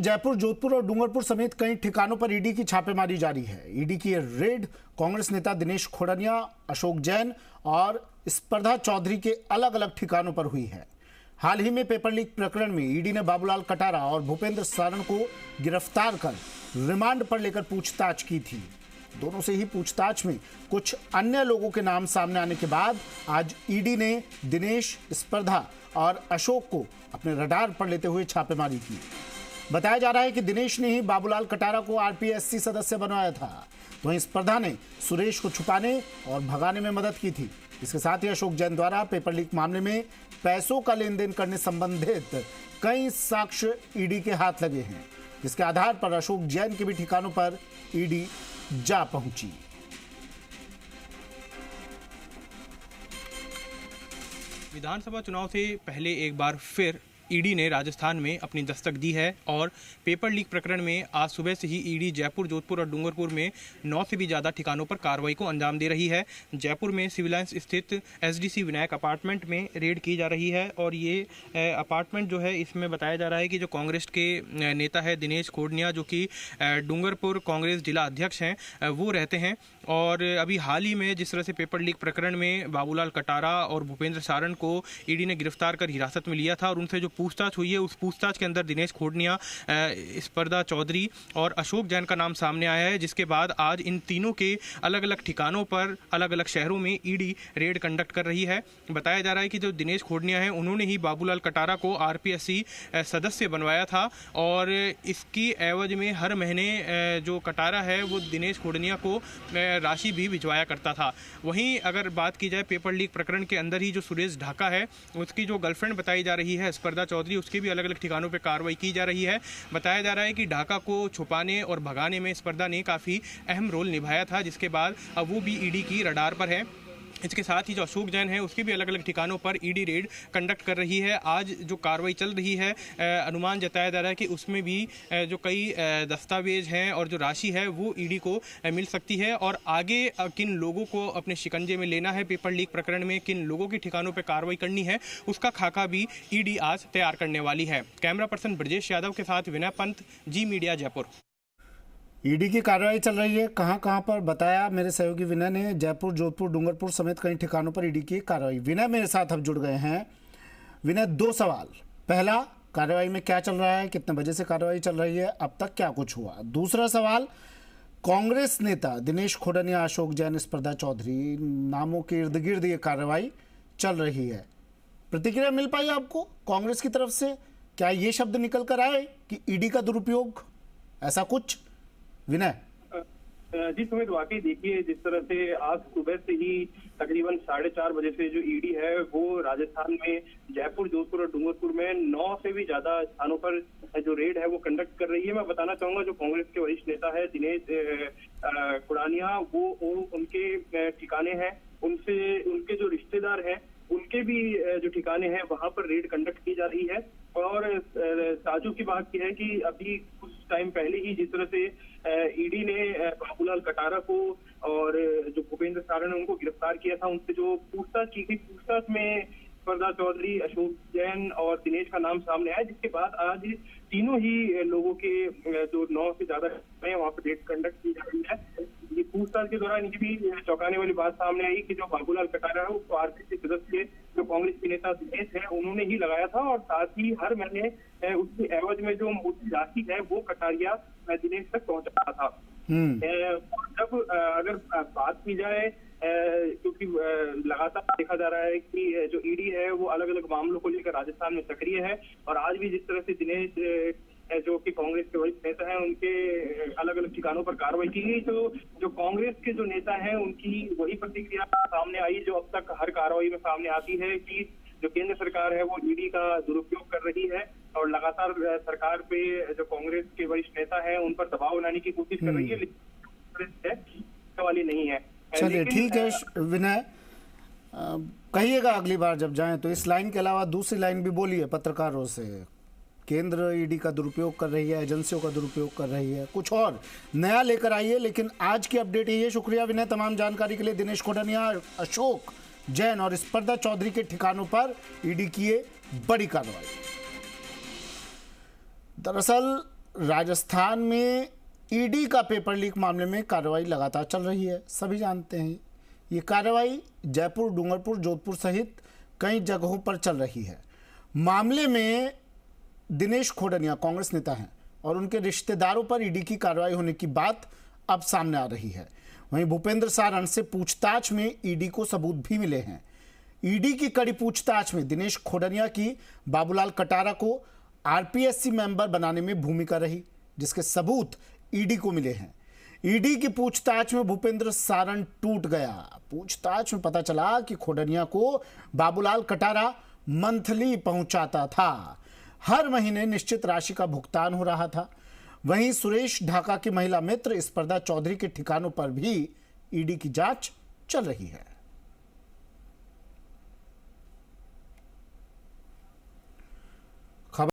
जयपुर, जोधपुर और डूंगरपुर समेत कई ठिकानों पर ईडी की छापेमारी जारी है। ईडी की ये रेड कांग्रेस नेता दिनेश खोड़निया, अशोक जैन और स्पर्धा चौधरी के अलग अलग ठिकानों पर हुई है। हाल ही में पेपर लीक प्रकरण में ईडी ने बाबूलाल कटारा और भूपेंद्र सारण को गिरफ्तार कर रिमांड पर लेकर पूछताछ की थी। दोनों से ही पूछताछ में कुछ अन्य लोगों के नाम सामने आने के बाद आज ईडी ने दिनेश, स्पर्धा और अशोक को अपने रडार पर लेते हुए छापेमारी की। बताया जा रहा है कि दिनेश ने ही बाबूलाल कटारा को आरपीएससी सदस्य बनवाया था। वहीं स्पर्धा ने सुरेश को छुपाने और भगाने में मदद की थी। इसके साथ ही अशोक जैन द्वारा पेपर लीक मामले में पैसों का लेन देन करने संबंधित कई साक्ष्य ईडी के हाथ लगे हैं, जिसके आधार पर अशोक जैन के भी ठिकानों पर ईडी जा पहुंची। विधानसभा चुनाव से पहले एक बार फिर ईडी ने राजस्थान में अपनी दस्तक दी है और पेपर लीक प्रकरण में आज सुबह से ही ईडी जयपुर, जोधपुर और डूंगरपुर में 9 से भी ज़्यादा ठिकानों पर कार्रवाई को अंजाम दे रही है। जयपुर में सिविल लाइंस स्थित एसडीसी विनायक अपार्टमेंट में रेड की जा रही है और ये अपार्टमेंट जो है, इसमें बताया जा रहा है कि जो कांग्रेस के नेता है दिनेश खोड़निया, जो कि डूंगरपुर कांग्रेस जिला अध्यक्ष हैं, वो रहते हैं। और अभी हाल ही में जिस तरह से पेपर लीक प्रकरण में बाबूलाल कटारा और भूपेंद्र सारण को ईडी ने गिरफ्तार कर हिरासत में लिया था और उनसे जो पूछताछ हुई है, उस पूछताछ के अंदर दिनेश खोड़निया, स्पर्धा चौधरी और अशोक जैन का नाम सामने आया है, जिसके बाद आज इन तीनों के अलग अलग ठिकानों पर अलग अलग शहरों में ईडी रेड कंडक्ट कर रही है। बताया जा रहा है कि जो दिनेश खोड़निया है, उन्होंने ही बाबूलाल कटारा को आरपीएससी सदस्य बनवाया था और इसकी एवज में हर महीने जो कटारा है वो दिनेश खोड़निया को राशि भी भिजवाया करता था। वहीं अगर बात की जाए पेपर लीक प्रकरण के अंदर ही जो सुरेश ढाका है, उसकी जो गर्लफ्रेंड बताई जा रही है स्पर्धा चौधरी, उसके भी अलग अलग ठिकानों पर कार्रवाई की जा रही है। बताया जा रहा है कि ढाका को छुपाने और भगाने में स्पर्धा ने काफ़ी अहम रोल निभाया था, जिसके बाद अब वो भी ईडी की रडार पर है। इसके साथ ही जो अशोक जैन है, उसके भी अलग अलग ठिकानों पर ईडी रेड कंडक्ट कर रही है। आज जो कार्रवाई चल रही है, अनुमान जताया जा रहा है कि उसमें भी जो कई दस्तावेज हैं और जो राशि है वो ईडी को मिल सकती है। और आगे किन लोगों को अपने शिकंजे में लेना है पेपर लीक प्रकरण में, किन लोगों की ठिकानों पर कार्रवाई करनी है, उसका खाका भी ईडी आज तैयार करने वाली है। कैमरा पर्सन ब्रजेश यादव के साथ विनय पंत, जी मीडिया, जयपुर। ईडी की कार्रवाई चल रही है, कहां पर बताया मेरे सहयोगी विनय ने। जयपुर, जोधपुर, डूंगरपुर समेत कई ठिकानों पर ईडी की कार्रवाई। विनय मेरे साथ अब जुड़ गए हैं। विनय, 2 सवाल। पहला, कार्रवाई में क्या चल रहा है, कितने बजे से कार्रवाई चल रही है, अब तक क्या कुछ हुआ? दूसरा सवाल, कांग्रेस नेता दिनेश खोड़निया, अशोक जैन, स्पर्धा चौधरी नामों के इर्द गिर्द ये कार्रवाई चल रही है। प्रतिक्रिया मिल पाई आपको कांग्रेस की तरफ से? क्या ये शब्द निकल कर आए कि ईडी का दुरुपयोग, ऐसा कुछ? विनय जी सुमित, वाकई देखिए, जिस तरह से आज सुबह से ही तकरीबन 4:30 बजे से जो ईडी है वो राजस्थान में जयपुर, जोधपुर और डूंगरपुर में 9 से भी ज्यादा स्थानों पर जो रेड है वो कंडक्ट कर रही है। मैं बताना चाहूंगा, जो कांग्रेस के वरिष्ठ नेता है दिनेश खोड़निया, वो उनके ठिकाने हैं, उनके जो रिश्तेदार हैं उनके भी जो ठिकाने हैं वहां पर रेड कंडक्ट की जा रही है। और ताजुब की बात यह है कि अभी कुछ टाइम पहले ही जिस तरह से ईडी ने बाबूलाल कटारा को और जो भूपेंद्र सारण उनको गिरफ्तार किया था, उनसे जो पूछताछ की थी, पूछताछ में स्पर्धा चौधरी, अशोक जैन और दिनेश का नाम सामने आया, जिसके बाद आज तीनों ही लोगों के जो 9 से ज्यादा है वहाँ पर रेड कंडक्ट की जा रही है। ये पूछताछ के दौरान ये भी चौंकाने वाली बात सामने आई कि जो बाबूलाल कटारा है उसको आरपीएससी सदस्य जो कांग्रेस के नेता दिनेश है उन्होंने ही लगाया था और साथ ही हर महीने उसकी एवज में जो मोटी राशि है वो कटारिया दिनेश तक पहुंचा रहा था। जब अगर बात की जाए, क्योंकि लगातार देखा जा रहा है कि जो ईडी है वो अलग अलग मामलों को लेकर राजस्थान में सक्रिय है और आज भी जिस तरह से दिनेश जो कि कांग्रेस के वरिष्ठ नेता हैं उनके अलग अलग ठिकानों पर कार्रवाई की गई, तो जो कांग्रेस के जो नेता हैं उनकी वही प्रतिक्रिया सामने आई जो अब तक हर कार्रवाई में सामने आती है कि जो केंद्र सरकार है वो ईडी का दुरुपयोग कर रही है और लगातार सरकार पे जो कांग्रेस के वरिष्ठ नेता है उन पर दबाव बनाने की कोशिश कर रही है, लेकिन वाली नहीं है। चलिए ठीक है विनय, कहिएगा अगली बार जब जाएं तो इस लाइन के अलावा दूसरी लाइन भी बोलिए पत्रकारों से। केंद्र ईडी का दुरुपयोग कर रही है, एजेंसियों का दुरुपयोग कर रही है, कुछ और नया लेकर आइए। लेकिन आज की अपडेट यही है। शुक्रिया विनय तमाम जानकारी के लिए। दिनेश खोड़निया, अशोक जैन और स्पर्धा चौधरी के ठिकानों पर ईडी की बड़ी कार्रवाई। दरअसल राजस्थान में ईडी का पेपर लीक मामले में कार्रवाई लगातार चल रही है। सभी जानते हैं ये कार्रवाई जयपुर, डूंगरपुर, जोधपुर सहित कई जगहों पर चल रही है। मामले में दिनेश खोडनिया कांग्रेस नेता हैं और उनके रिश्तेदारों पर ईडी की कार्रवाई होने की बात अब सामने आ रही है। वहीं भूपेंद्र सारण से पूछताछ में ईडी को सबूत भी मिले हैं। ईडी की कड़ी पूछताछ में दिनेश खोडनिया की बाबूलाल कटारा को आरपीएससी मेंबर बनाने में भूमिका रही, जिसके सबूत ईडी को मिले हैं। ईडी की पूछताछ में भूपेंद्र सारण टूट गया। पूछताछ में पता चला कि खोडनिया को बाबूलाल कटारा मंथली पहुंचाता था। हर महीने निश्चित राशि का भुगतान हो रहा था। वहीं सुरेश ढाका की महिला मित्र स्पर्धा चौधरी के ठिकानों पर भी ईडी की जांच चल रही है।